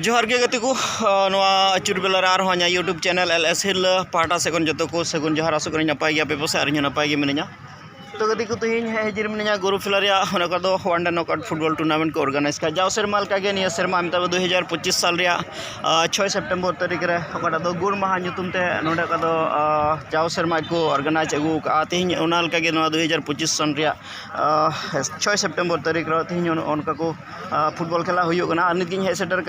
जोहार गे गति को अचुर बेला यूट्यूब चैनल LS हिल पाटा से जो को सगुन जोहार आसो नपाय गया पे पास नपाय गे मिना तो गति को तीन हजिर मिना गुरु फिला one day knockout football tournament को ऑर्गेनाइज का जाओ सेरमा निया सेरमा मतलब 2025 साल 6 सेप्टेम्बर तारीख रे दो गुड़ माहा नुतुमते नोडे का जाओ सेरमा को ऑर्गेनाइज अगू का तीन 2025 सन 6 सेप्टेम्बर तारीख रे तीन उनका को फुटबॉल खेला हुआ नित हेज सेटर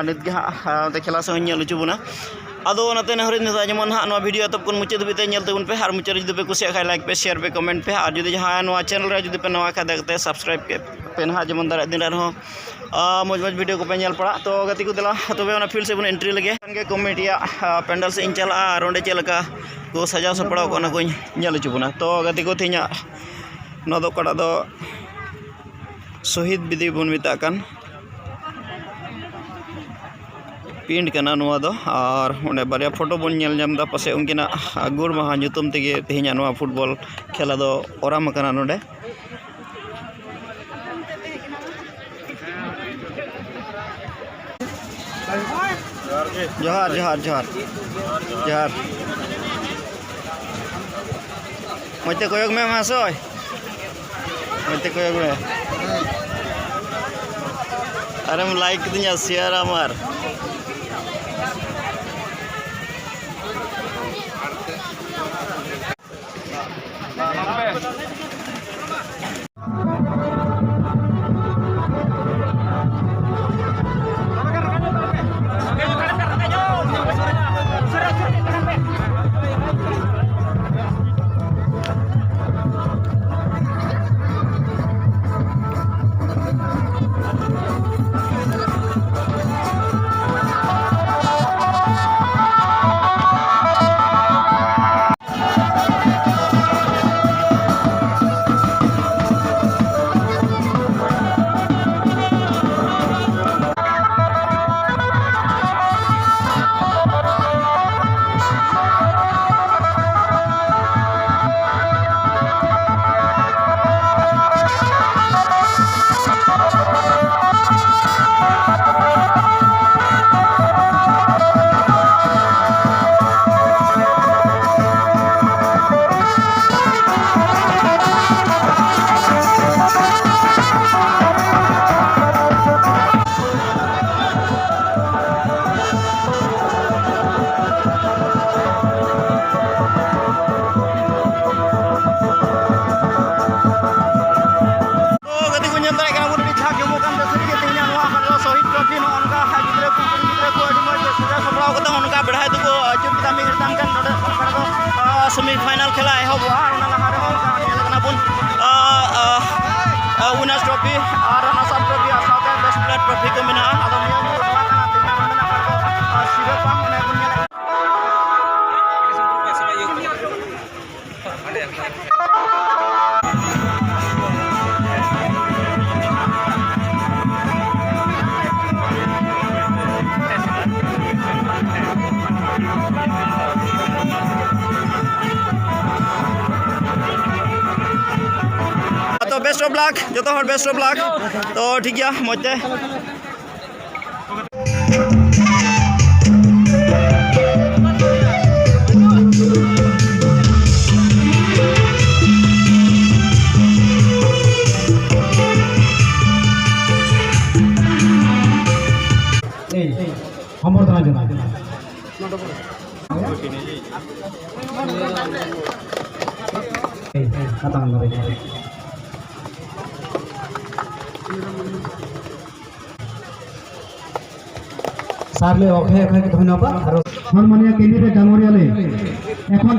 नित खेला से हचुबना अदो नहर जमन हाँ वीडियो तब मुचाद धीते तबन पे और मुचाद जो पे कुछ लाइक पे शेयर पे कमेंट पे और जो जहाँ चैनल जो पे नवा खाते सब्सक्राइब पे ना जमन दारा दिन मज मज वीडियो को पे पड़ा तो गति को दिला तब फील्ड से बन एंट्री लगे कमिटी पेंडल से चला और अंडे चलका को सजा सपड़ा को हचुबना तो गति को तीन कड़ा शहीद विधि बन मेता पिंड करना और उन्हें बारे फोटो बन नामदा पासे उनकिना गुड़ माहा नुतुम तेगे तेहना फुटबॉल खेला दो ओराम करना नोडे जोहार जोहार जोहार जोहार मते कोयक में मासोय मते कोयक में अरे लाइक दिया शेयर आमार सेमीफाइनल खेला एहबा विनर्स ट्रॉफी और रनर्स अप ट्रॉफी और बेस्ट प्लेयर ट्रॉफी को मिना तो बेस्ट ऑफ लक जो बेस्ट ऑफ लक तो ठीक है मजते सारले अखे अखे धन्यवाद और सम्मानिया कैंडिडेट डांगरियाले এখন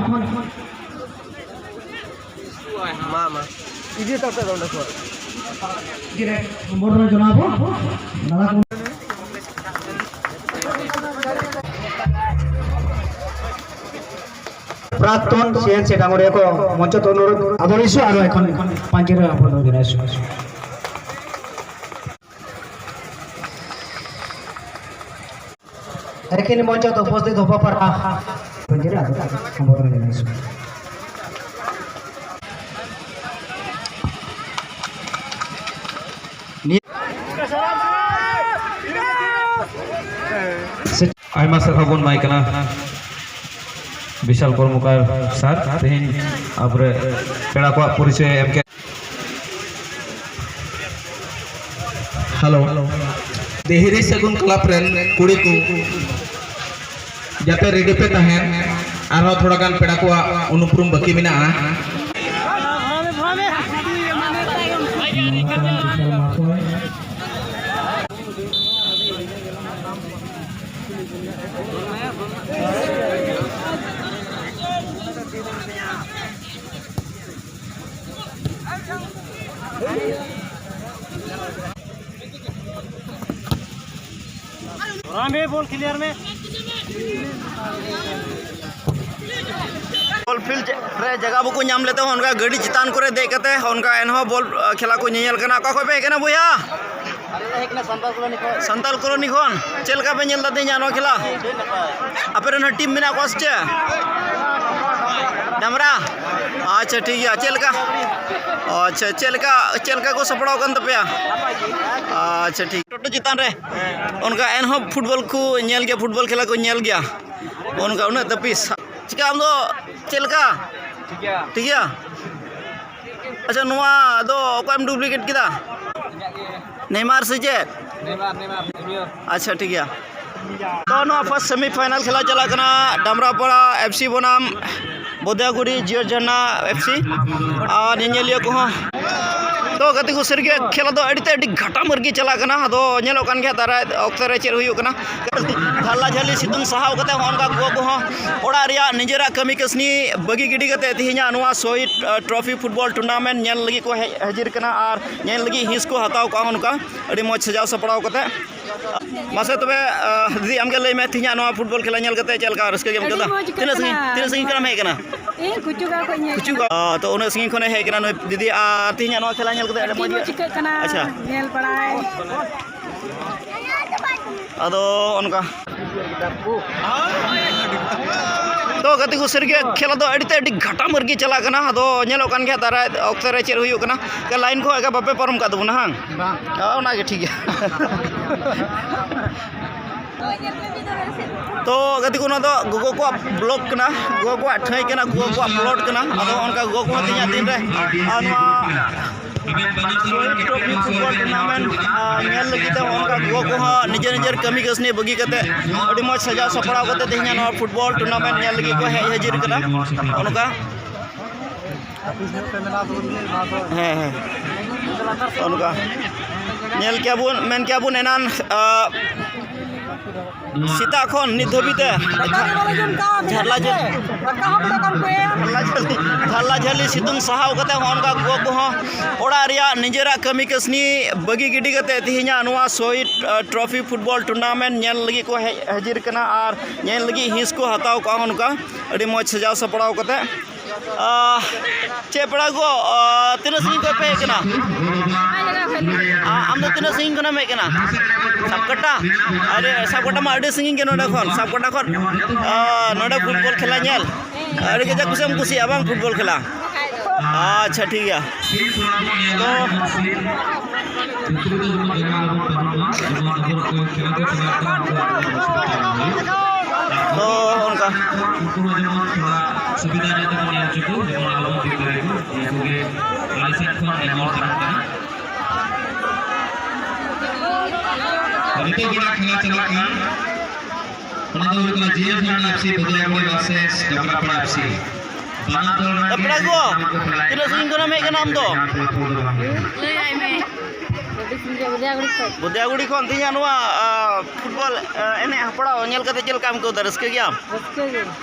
मामा इजे तक दंड को गिरे সম্বোধন জানাবো প্রাক্তন সিএনসি ডাঙরিয়াকে মঞ্চত অনুরোধ আদরিছো আর এখন পাঁচের আপনাদের জানাইছো एखिन मंच उपस्थित होबा पर पंजरा संबोधन जनाइछु आयमा सारहा बन माय कना विशाल कर्मकार सर तेहन आपरे पेड़ा को परिचय एम के हेलो देहरी सगुन क्लब रेन कुड़ी को जाते रेडी पे तहन आरो थोड़ा गान पेड़ा को अनुप्रुम बाकी मिना बॉल क्लियर में बॉल फील्ड रे जगह बुको नाम लेते उनका गाड़ी चितान करे दे कते उनका एनहो बॉल खेला को नेल कना का खो पे कना बुया संताल कॉलोनी खन चेलका पे नेल दते नो खेला अपेरन टीम मिना कोस्टे डमरा अच्छा ठीक है चेलका अच्छा चेलका को सपड़ाव कन तपया अच्छा ठीक टोटो चितान रे उनका एनहो फुटबॉल को नेल गया फुटबॉल खेला को नेल गया उनका उन्हें तपिस चिका हम दो चेलका ठीक है अच्छा नुआ दो कोई डुप्लीकेट किदा नेमार से जे अच्छा ठीक है तो नुआ फर्स्ट सेमीफाइनल खेला चला कना डामरापाड़ा एफसी बनाम बोदियागुड़ी जियो झरना एफसी और नेलिया को तो गति को सरगे खेला दो अड़ी घाटा मरगी चला कना दो नेलो कान गया तारा अक्सर रे चेर हुयो कना झाला झाली सितुंग सहाव कते होनका गो को ओड़ा रिया निजेरा कमी कसनी बगी गिडी कते तिहिना नुआ सोई ट्रॉफी फुटबॉल टूर्नामेंट नेल लगी को हाजिर कना और नेल लगी हिस को हताव का होनका अड़ी मौज सजाव सपड़ाव कते मासे तबे दीदी हमके लई में तिहिना नुआ फुटबॉल खेला नेल कते चलका रस्के गेम कदा तिना संगी कना हे कना कुचुगा तो उन्हें संगी खने हे कना दीदी तिहिना नुआ खेला नेल कते अड़ी मौज अच्छा नेल पड़ाए अदो उनका तो गति को सरगे खेला दो अड़ी घाटा मरगी चला कना दो नेलो कान गया तारा अक्सर रे चेर हुयो कना के लाइन को एगा बापे परम का दबना हां ओना के ठीक है तो गति को ना दो गोगो को ब्लॉक कना गोगो को ठई कना गोगो को अपलोड कना अदो उनका गोगो को तिया दिन रे आनवा ट्रॉफी फुटबॉल टूर्नामेंट नेल लगिते उनका गो को निजे निजेर कमी कसनी बगी कते अड़ी मौज सजा सपड़ाव कते तेहना नो फुटबॉल टूर्नामेंट नेल लगी को हाजिर कना उनका हैं उनका नेल क्या बुन मेन क्या बुन एनान सीता खन नित धबिते झाला झाली सितुंग सहाव कते उनका गो को ओड़ा रिया निजेरा कमी कसनी बगी गिडी कते तिहिना नुआ सोई ट्रॉफी फुटबॉल टूर्नामेंट नेल लगी को हाजिर कना और नेल लगी हिस को हताव का उनका अड़ी मौज सजाव सपड़ाव कते चे पड़ा गो तीन संगी को पे कना आम दो तीन संगी कना में कना सबकटा अरे सबकटा मा अड़ी संगी के नोडा खन सबकटा खन नोडा फुटबॉल खेला नेल अड़ी के कुसम कुसी आबां फुटबॉल खेला अच्छा ठीक है तो उनका सुविधा जाते को निया चुको जेमन आलो दिखरे को इनके लाइसेंस को नेमोर करता अभी तो बड़ा खेला चला का उन्हें तो उनका जीएस नाम एफसी बोदियागुड़ी वर्सेस डामरापाड़ा एफसी अपना गो तीन संगी को में के नाम दो बोदियागुड़ी खन तिया नुआ फुटबॉल एने हपड़ा नेल कते चल काम को रस्के गया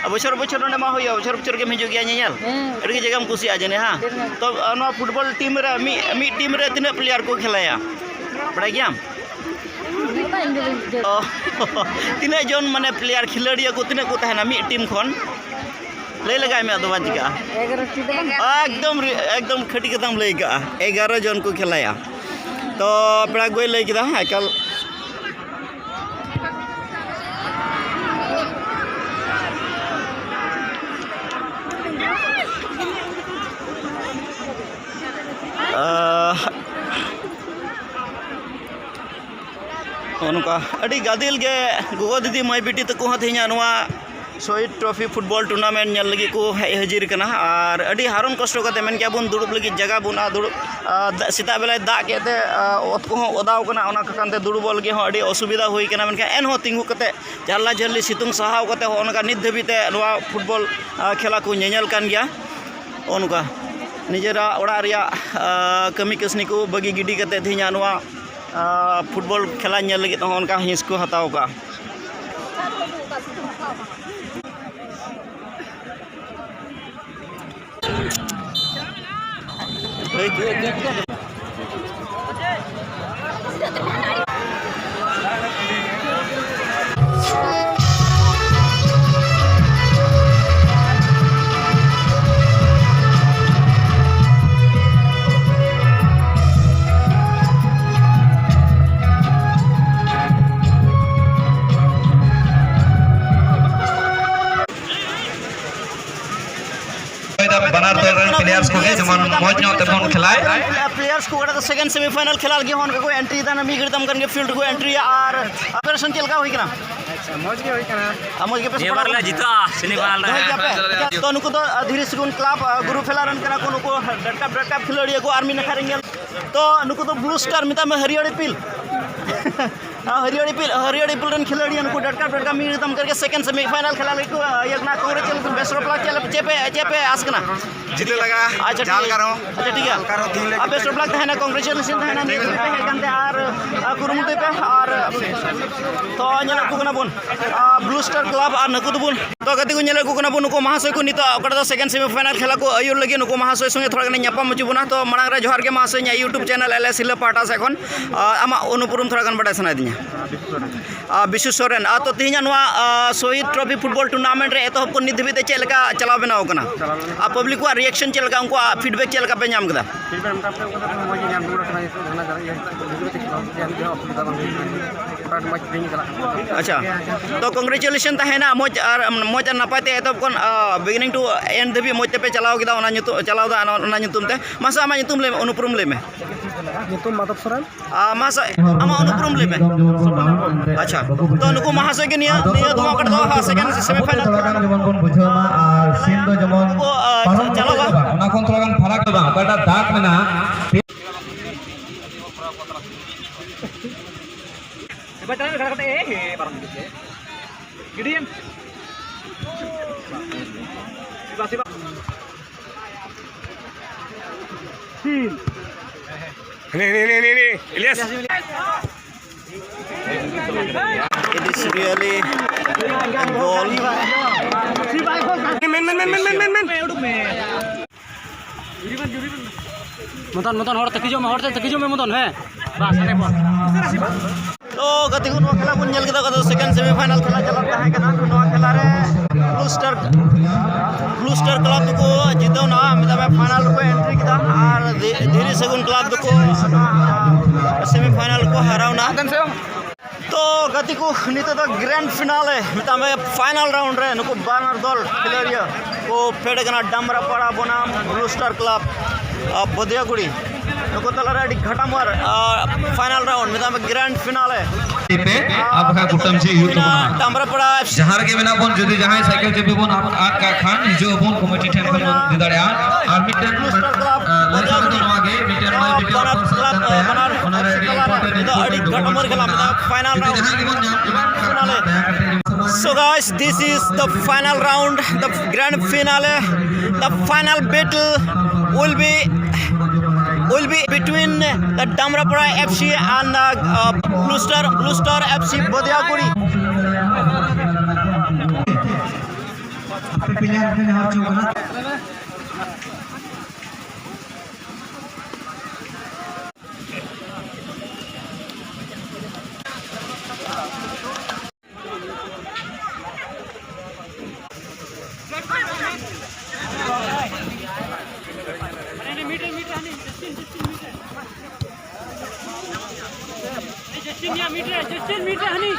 बछर बछर नोडे मा होयो बछर बछर के हिजु गया नेल अड़ी जगह हम कुसिया जने हां तो नुआ फुटबॉल टीम रे मी टीम रे तिना प्लेयर को खेलाया बड़ा गया तिना जन माने प्लेयर खिलाड़िया को तिना को तहना मी टीम खन लई लगाय में अदवा जिका एकदम खटी कदम लई का 11 जन को खेलाया तो पेड़ा गोई लई किदा एकल नुका अड़ी गादिल गे गोगो दीदी माई बेटी तको हाँ तेहिया नवा शहीद ट्रॉफी फुटबॉल टूर्नामेंट नेल लगी को हेज हाजिर कना और अड़ी हारन कष्ट करते मेन क्या बुन दुड़ुब लगी जगह बुना दुड़ुब सीता बेला दाग केते ओत को ओदाव कना ओना कानते दुड़ुब लगी हो अड़ी असुविधा हुई कना मेन एन हो तिंगु कते जल्ला जल्ली सितुंग सहाव कते ओनका नित धबिते नवा फुटबॉल खेला को नेनेल कान गया ओनका निजेरा ओड़ा रिया कमी कसनी को बगी गिडी कते तेहिया नवा फुटबॉल खेला नेल लगी ओनका हिंस को हताव का बनार प्लेयर्स को जेमन मौज नो तेमन खिलाय प्लेयर्स को तो सेकंड सेमीफाइनल खेलाल गे होन को एंट्री दाना मी गडतम कन के फील्ड को एंट्री और ऑपरेशन चलका होई कना अच्छा मौज के होई कना मौज के पे ये बार जीता सेमीफाइनल तो नुको तो धीरे सगुन क्लब गुरु फेला रन कना को नुको डटका खिलाड़ी को आर्मी नखा रेंगल तो नुको तो ब्लू स्टार मिता में हरियाणी पिल हरियाणी पिल रन खिलाड़ी नुको डटका मी गडतम करके सेकंड सेमीफाइनल खेला ले को यगना कांग्रेचुलेशन बेस्ट ऑफ लक चेपे आस कना जीते लगा अच्छा जाल करो अच्छा ठीक है अब बेस्ट ऑफ लक है ना कांग्रेचुलेशन है ना पे है कंते और कुरुमुटे पे और तो नेला को कना बोन ब्लू स्टार क्लब और नकुद बोन तो गति को नेला को कना बोन नुको महाशय को नितो ओकड़ा सेकंड सेमीफाइनल खेला को आयुर लगे नुको महाशय संगे थोड़ा गने ᱧᱟᱯᱟᱢ मुचु बोना तो मांग रे जोहार के महाशय nya यूट्यूब चैनल एलएस हिला पाटा से एखन आमा अनुपुरम थोड़ा गन बडा सना दिया विशु सोरेन तो तेहिया नवा शहीद ट्रॉफी फुटबॉल टूर्नामेंट रे एतहब को नित धबिते चेक लका चलाव बनाव कना आ पब्लिक को रिएक्शन चेक लका उनको फीडबैक चेक लका पे नाम कदा फीडबैक उनका पे मौज नाम दुरा कना अच्छा तो कांग्रेचुलेशन है मौज मौज नापाय ते एतहब कोन बिगिनिंग टू एंड धबी मौज पे चलाव किदा ओना nyutum चलाव दा ओना nyutum ते मासा आमा nyutum ले अनुपुरम ले में nyutum माधव सोरेन मासा आमा अनुपुरम ले में अच्छा तो नुको महाशय के निया धुमा कट दो सेकंड सेमीफाइनल जेमन बन बुझामा और सीन दो जेमन चलो ओना कोन थोड़ा गन फरक दो ओटा दाग मेना बता में खड़ा करते ए परम गिडियम सिबा सीन ले Ilyas it is really a goal Madan हर तकिजो में मदन है बस आने पर तो गति को नो खेला बुन नेल के सेकंड सेमीफाइनल खेला चला है कना नो खेला रे ब्लू स्टार क्लब को जीतो ना मतलब फाइनल को एंट्री किदा और धीरे सेकंड क्लब को सेमीफाइनल को हराव ना तो गति को नितो तो ग्रैंड फिनाले मिता में फाइनल राउंड रे नुको बानर दल खिलाड़ी को फेडे कना डामरापाड़ा बनाम ब्लू स्टार क्लब बदियागुड़ी नुको तला रे घटामर फाइनल राउंड मिता में ग्रैंड फिनाले पे आपका कुटम से यूट्यूब डामरापाड़ा जहार के बिना बोन जदी जहां साइकिल चेपे बोन आप का खान जो बोन कमेटी ठन बोन दे दड़या और मिटन ब्लू स्टार क्लब बदियागुड़ी आगे मिटन में So guys, this is the final round, the grand finale. The final battle will be between the Damrapura FC and the Blue Star FC Badiaguri. Justin meter honey.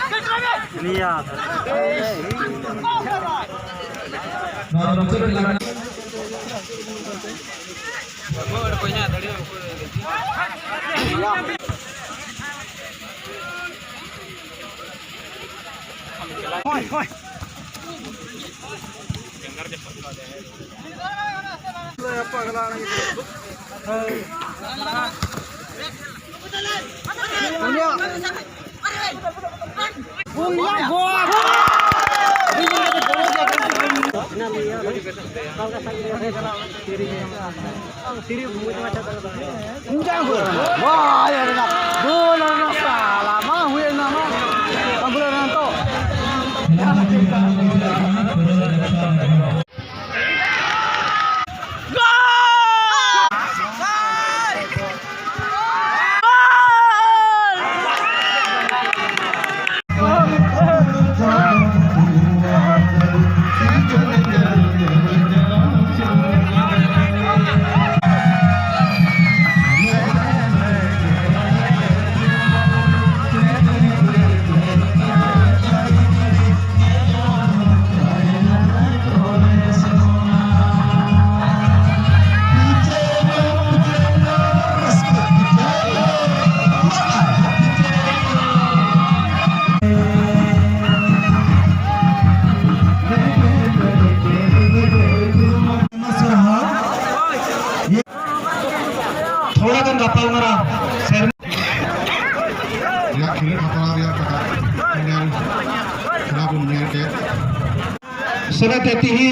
थोड़ा कन गपाल मरा sir या खिले खतरा या कथा इंडियन खिलाफ इंडियन के सदा तेती ही